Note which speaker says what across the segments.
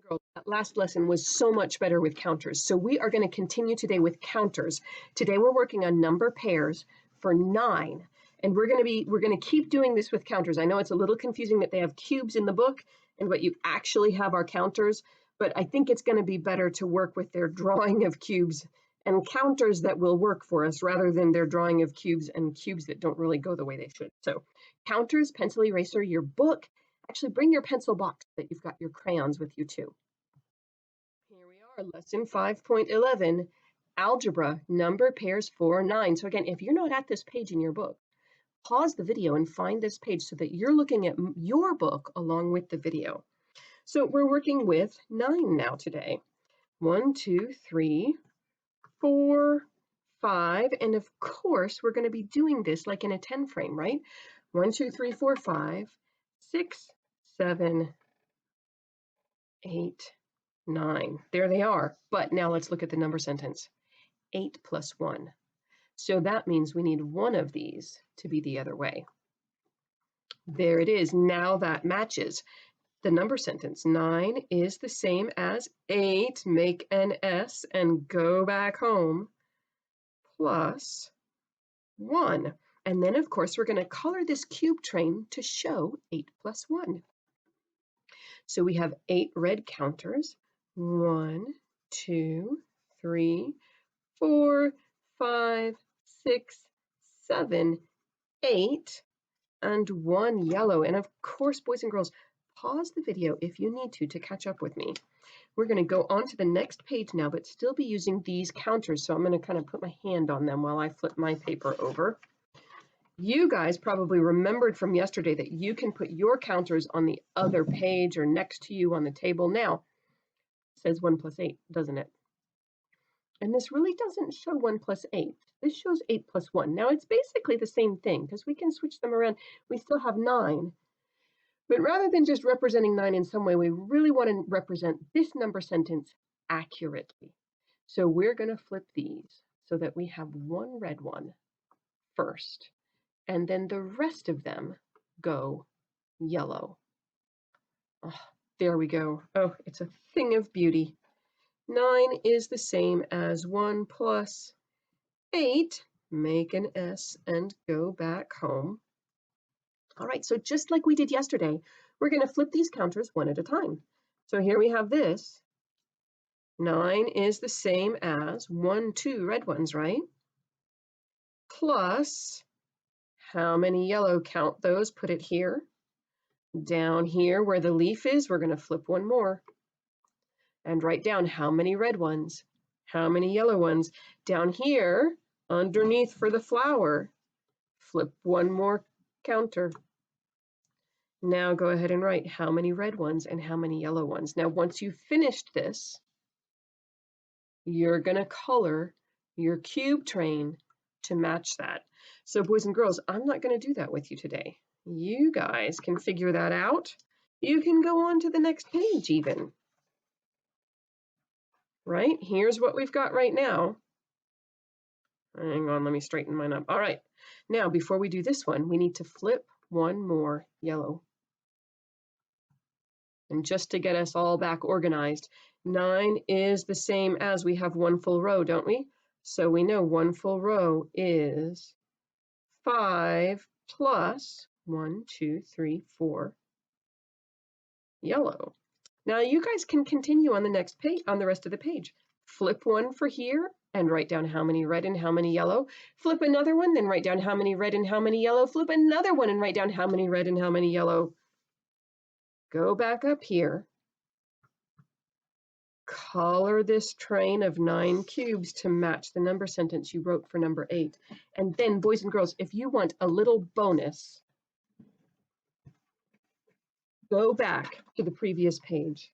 Speaker 1: Girls, that last lesson was so much better with counters. So we are going to continue today with counters. Today we're working on number pairs for 9. And we're going to keep doing this with counters. I know it's a little confusing that they have cubes in the book and what you actually have are counters, but I think it's going to be better to work with their drawing of cubes and counters that will work for us rather than their drawing of cubes and cubes that don't really go the way they should. So counters, pencil eraser, your book. Actually, bring your pencil box that you've got your crayons with you too. Here we are, lesson 5.11, algebra, number pairs for 9. So again, if you're not at this page in your book, pause the video and find this page so that you're looking at your book along with the video. So we're working with 9 now today. 1, 2, 3, 4, 5, and of course, we're going to be doing this like in a 10 frame, right? 1, 2, 3, 4, 5, 6, 7, 8, 9. There they are. But now let's look at the number sentence. 8 plus 1. So that means we need one of these to be the other way. There it is. Now that matches. The number sentence. 9 is the same as 8. Make an S and go back home. Plus 1. And then, of course, we're going to color this cube train to show 8 plus 1. So we have 8 red counters. 1, 2, 3, 4, 5, 6, 7, 8, and 1 yellow. And of course, boys and girls, pause the video if you need to catch up with me. We're going to go on to the next page now, but still be using these counters. So I'm going to kind of put my hand on them while I flip my paper over. You guys probably remembered from yesterday that you can put your counters on the other page or next to you on the table. Now, it says 1 plus 8, doesn't it? And this really doesn't show 1 plus 8. This shows 8 plus 1. Now, it's basically the same thing because we can switch them around. We still have 9. But rather than just representing 9 in some way, we really want to represent this number sentence accurately. So we're going to flip these so that we have one red one first, and then the rest of them go yellow. Oh, there we go. Oh, it's a thing of beauty. 9 is the same as 1 plus 8. Make an S and go back home. All right, so just like we did yesterday, we're going to flip these counters one at a time. So here we have this. 9 is the same as 1, 2 red ones, right? Plus, how many yellow? Count those, put it here. Down here where the leaf is, we're going to flip one more. And write down how many red ones, how many yellow ones. Down here, underneath for the flower, flip one more counter. Now go ahead and write how many red ones and how many yellow ones. Now, once you've finished this, you're going to color your cube train to match that. So boys and girls, I'm not going to do that with you today. You guys can figure that out. You can go on to the next page even. Right? Here's what we've got right now. Hang on, let me straighten mine up. All right. Now, before we do this one, we need to flip one more yellow. And just to get us all back organized, 9 is the same as we have one full row, don't we? So we know one full row is 5 plus 1, 2, 3, 4 yellow. Now you guys can continue on the next page, on the rest of the page. Flip one for here and write down how many red and how many yellow. Flip another one, then write down how many red and how many yellow. Flip another one and write down how many red and how many yellow. Go back up here. Color this train of 9 cubes to match the number sentence you wrote for number 8. And then, boys and girls, if you want a little bonus, go back to the previous page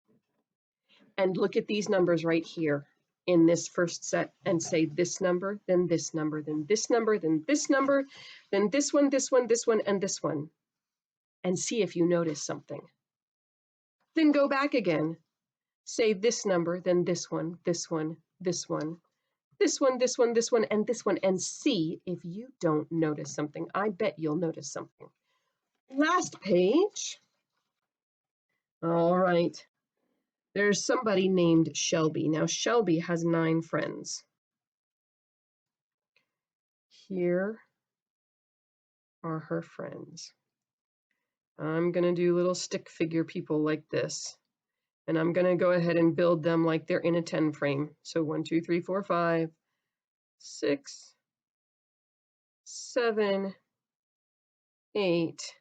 Speaker 1: and look at these numbers right here in this first set and say this number, then this number, then this number, then this number, then this one, this one, this one, and this one, and see if you notice something. Then go back again. Say this number, then this one, this one, this one, this one, this one, this one, and this one, and see if you don't notice something. I bet you'll notice something. Last page. All right. There's somebody named Shelby. Now, Shelby has 9 friends. Here are her friends. I'm going to do little stick figure people like this. And I'm going to go ahead and build them like they're in a 10 frame. So 1, 2, 3, 4, 5, 6, 7, 8,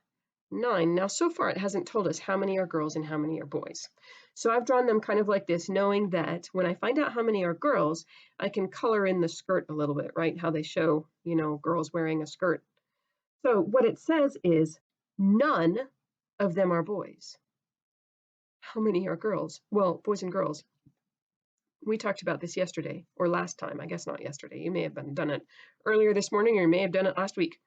Speaker 1: 9. Now, so far, it hasn't told us how many are girls and how many are boys. So I've drawn them kind of like this, knowing that when I find out how many are girls, I can color in the skirt a little bit, right? How they show, girls wearing a skirt. So what it says is none of them are boys. How many are girls? Well, boys and girls. We talked about this yesterday, or last time. I guess not yesterday. You may have done it earlier this morning, or you may have done it last week.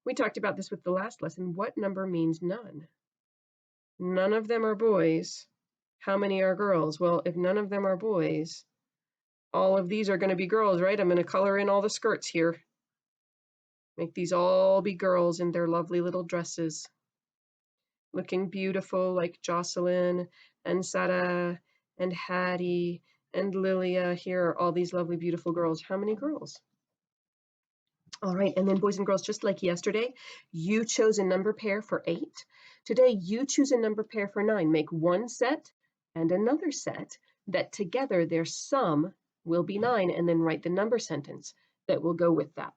Speaker 1: We talked about this with the last lesson. What number means none? None of them are boys. How many are girls? Well, if none of them are boys, all of these are going to be girls, right? I'm going to color in all the skirts here. Make these all be girls in their lovely little dresses. Looking beautiful like Jocelyn and Sarah and Hattie and Lilia. Here are all these lovely, beautiful girls. How many girls? All right, and then boys and girls, just like yesterday, you chose a number pair for 8. Today, you choose a number pair for 9. Make one set and another set that together their sum will be 9, and then write the number sentence that will go with that.